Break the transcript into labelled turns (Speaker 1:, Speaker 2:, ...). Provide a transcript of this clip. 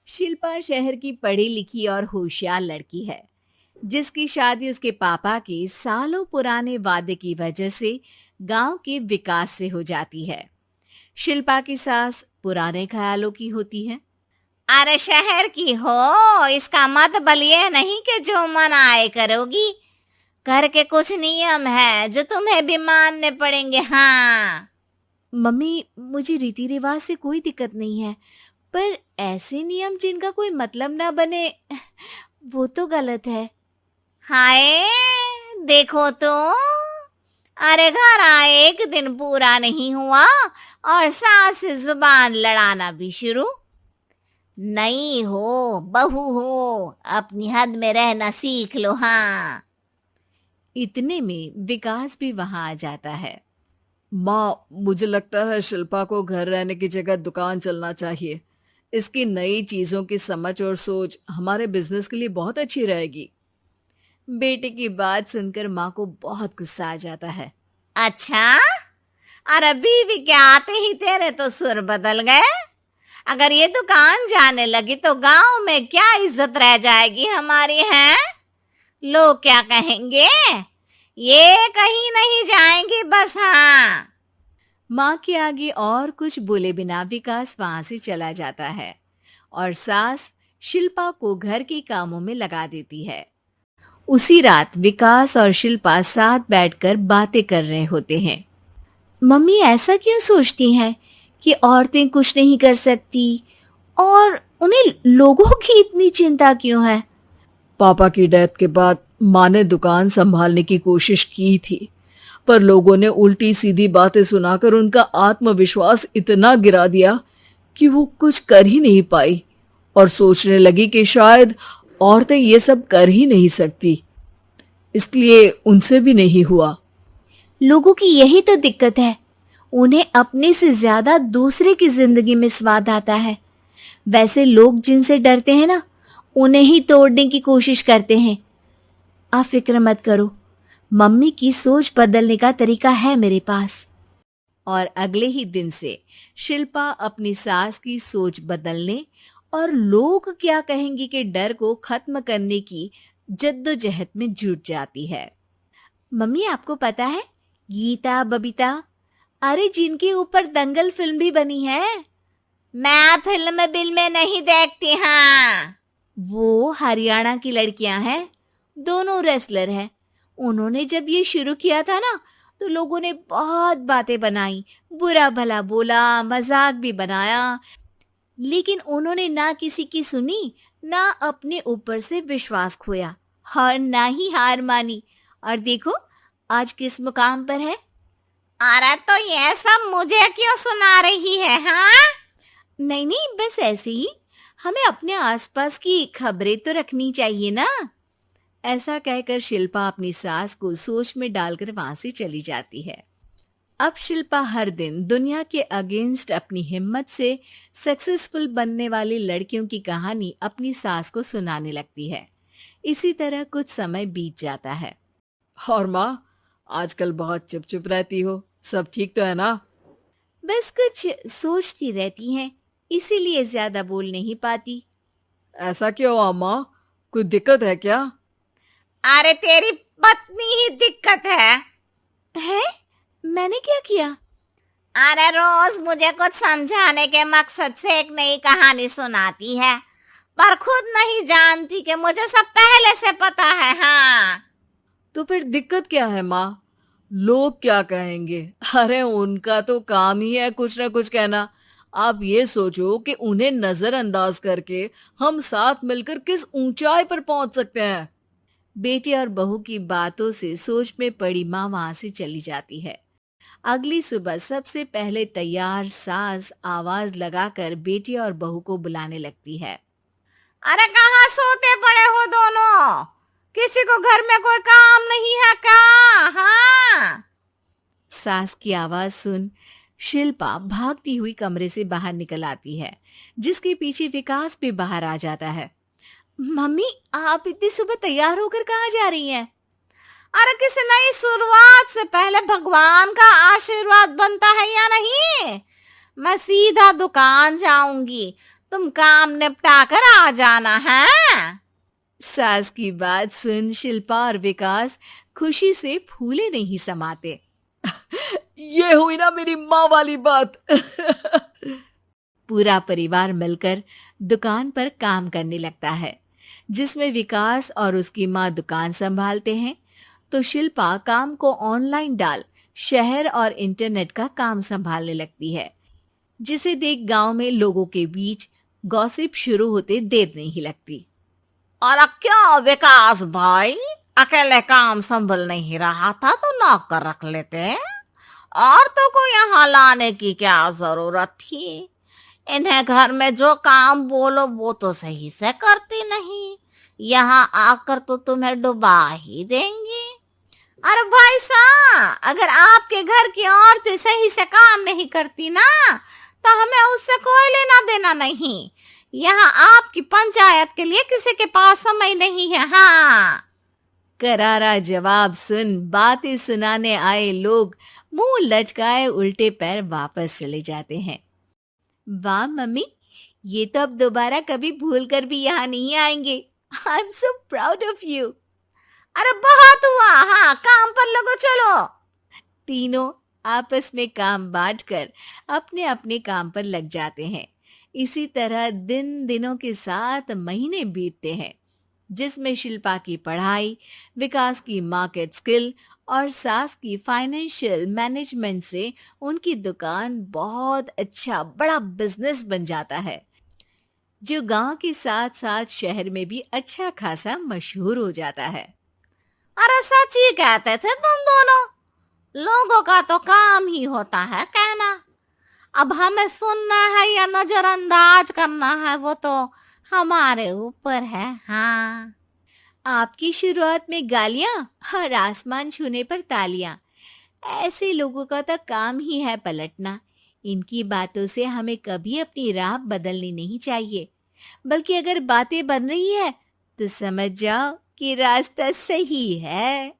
Speaker 1: शिल्पा शहर की पढ़ी लिखी और होशियार लड़की है, जिसकी शादी उसके पापा के सालों पुराने वादे की वजह से गांव के विकास से हो जाती है। शिल्पा की सास पुराने ख्यालों की होती है।
Speaker 2: अरे शहर की हो, इसका मतलब ये नहीं कि जो मन आए करोगी। घर के कुछ नियम है जो तुम्हें भी मानने पड़ेंगे। हाँ।
Speaker 1: मम्मी, मुझे रीति रिवाज से कोई दिक्कत नहीं है, पर ऐसे नियम जिनका कोई मतलब ना बने, वो तो गलत है।
Speaker 2: हाय, देखो तो। अरे घर आए एक दिन पूरा नहीं हुआ और सास से जुबान लड़ाना भी शुरू। नहीं हो, बहू हो, अपनी हद में रहना सीख लो। हाँ।
Speaker 1: इतने में विकास भी वहां आ जाता है।
Speaker 3: माँ, मुझे लगता है शिल्पा को घर रहने की जगह दुकान चलना चाहिए। इसकी नई चीजों की समझ और सोच हमारे बिजनेस के लिए बहुत अच्छी रहेगी।
Speaker 1: बेटे की बात सुनकर माँ को बहुत गुस्सा आ जाता है।
Speaker 2: अच्छा, अरे बीवी के आते ही तेरे तो सुर बदल गए। अगर ये दुकान जाने लगी तो गांव में क्या इज्जत रह जाएगी हमारी है? लोग क्या कहेंगे? ये कहीं नहीं जाएंगी बस। हाँ।
Speaker 1: माँ के आगे और कुछ बोले बिना विकास वहां से चला जाता है और सास शिल्पा को घर के कामों में लगा देती है। उसी रात विकास और शिल्पा साथ बैठकर बातें कर रहे होते हैं। मम्मी ऐसा क्यों सोचती हैं कि औरतें कुछ नहीं कर सकती, और उन्हें लोगों की इतनी चिंता क्यों है?
Speaker 3: पापा की डेथ के बाद माँ ने दुकान संभालने की कोशिश की थी, पर लोगों ने उल्टी सीधी बातें सुनाकर उनका आत्मविश्वास इतना गिरा दिया कि वो कुछ कर ही नहीं पाई और सोचने लगी कि शायद औरतें ये सब कर ही नहीं सकती। इसलिए उनसे भी नहीं हुआ।
Speaker 1: लोगों की यही तो दिक्कत है, उन्हें अपने से ज्यादा दूसरे की जिंदगी में स्वाद आता है। वैसे लोग जिनसे डरते हैं ना, उन्हें ही तोड़ने की कोशिश करते हैं। आप फिक्र मत करो, मम्मी की सोच बदलने का तरीका है मेरे पास। और अगले ही दिन से शिल्पा अपनी सास की सोच बदलने और लोग क्या कहेंगे के डर को खत्म करने की जद्दोजहद में जुट जाती है। मम्मी, आपको पता है, गीता बबीता, अरे जिनके ऊपर दंगल फिल्म भी बनी है।
Speaker 2: मैं फिल्म बिल में नहीं देखती। हाँ।
Speaker 1: वो हरियाणा की लड़कियां हैं, दोनों रेसलर हैं। उन्होंने जब ये शुरू किया था ना, तो लोगों ने बहुत बातें बनाई, बुरा भला बोला, मजाक भी बनाया, लेकिन उन्होंने ना किसी की सुनी, ना अपने ऊपर से विश्वास खोया और ना ही हार मानी। और देखो आज किस मुकाम पर है।
Speaker 2: अरे तो ये सब मुझे क्यों सुना रही है? हाँ।
Speaker 1: नहीं नहीं, बस ऐसे ही, हमें अपने आसपास की खबरें तो रखनी चाहिए ना। ऐसा कहकर शिल्पा अपनी सास को सोच में डालकर वहां से चली जाती है। अब शिल्पा हर दिन दुनिया के अगेंस्ट अपनी हिम्मत से सक्सेसफुल बनने वाली लड़कियों की कहानी अपनी सास को सुनाने लगती है। इसी तरह कुछ समय बीत जाता है।
Speaker 3: और माँ, आजकल बहुत चुप चुप रहती हो, सब ठीक तो है ना?
Speaker 1: बस कुछ सोचती रहती हैं, इसीलिए ज्यादा बोल नहीं पाती।
Speaker 3: ऐसा क्यों हुआ माँ? कोई दिक्कत है क्या?
Speaker 2: अरे तेरी पत्नी ही दिक्कत है।
Speaker 1: है? मैंने क्या किया?
Speaker 2: अरे रोज मुझे कुछ समझाने के मकसद से एक नई कहानी सुनाती है, पर खुद नहीं जानती कि मुझे सब पहले से पता है। हाँ।
Speaker 3: तो फिर दिक्कत क्या है माँ? लोग क्या कहेंगे? अरे उनका तो काम ही है कुछ ना कुछ कहना। आप ये सोचो कि उन्हें नजरअंदाज करके हम साथ मिलकर किस ऊंचाई पर पहुंच सकते हैं।
Speaker 1: बेटे और बहू की बातों से सोच में पड़ी माँ वहां से चली जाती है। अगली सुबह सबसे पहले तैयार सास आवाज लगाकर बेटी और बहू को बुलाने लगती है।
Speaker 2: अरे कहाँ सोते पड़े हो दोनों? किसी को घर में कोई काम नहीं है क्या? हाँ।
Speaker 1: सास की आवाज सुन शिल्पा भागती हुई कमरे से बाहर निकल आती है, जिसके पीछे विकास भी बाहर आ जाता है। मम्मी, आप इतनी सुबह तैयार होकर कहाँ जा रही हैं?
Speaker 2: अरे किसी नई शुरुआत से पहले भगवान का आशीर्वाद बनता है या नहीं? मैं सीधा दुकान जाऊंगी। तुम काम निपटा कर आ जाना है।
Speaker 1: सास की बात सुन शिल्पा और विकास खुशी से फूले नहीं समाते।
Speaker 3: ये हुई ना मेरी माँ वाली बात।
Speaker 1: पूरा परिवार मिलकर दुकान पर काम करने लगता है, जिसमें विकास और उसकी माँ दुकान संभालते हैं तो शिल्पा काम को ऑनलाइन डाल शहर और इंटरनेट का काम संभालने लगती है, जिसे देख गांव में लोगों के बीच गॉसिप शुरू होते देर नहीं लगती।
Speaker 2: और क्या विकास भाई, अकेले काम संभल नहीं रहा था तो नौकर रख लेते, और तो को यहाँ लाने की क्या जरूरत थी। इन्हें घर में जो काम बोलो वो तो सही से करती नहीं, यहाँ आकर तो तुम्हें डुबा ही देंगी। अरे भाई साहब, अगर आपके घर की औरतें सही से काम नहीं करती ना तो हमें उससे कोई लेना देना नहीं। यहाँ आपकी पंचायत के लिए किसी के पास समय नहीं है। हाँ,
Speaker 1: करारा जवाब सुन बातें सुनाने आए लोग मुंह लचकाए उल्टे पैर वापस चले जाते हैं। वाह मम्मी, ये तो अब दोबारा कभी भूल कर भी यहाँ नहीं आएंगे। I am so proud of you.
Speaker 2: अरे बहुत हुआ, हाँ काम पर लगो चलो।
Speaker 1: तीनों आपस में काम बांटकर अपने अपने काम पर लग जाते हैं। इसी तरह दिनों के साथ महीने बीतते हैं, जिसमें शिल्पा की पढ़ाई, विकास की मार्केट स्किल और सास की फाइनेंशियल मैनेजमेंट से उनकी दुकान बहुत अच्छा बड़ा बिजनेस बन जाता है, जो गांव के साथ साथ शहर में भी अच्छा खासा मशहूर हो जाता है।
Speaker 2: अरे सच ही कहते थे तुम दोनों, लोगों का तो काम ही होता है कहना। अब हमें सुनना है या नजरअंदाज करना है वो तो हमारे ऊपर है। हाँ,
Speaker 1: आपकी शुरुआत में गालियां और आसमान छूने पर तालियां, ऐसे लोगों का तो काम ही है पलटना। इनकी बातों से हमें कभी अपनी राह बदलनी नहीं चाहिए, बल्कि अगर बातें बन रही है तो समझ जाओ कि रास्ता सही है।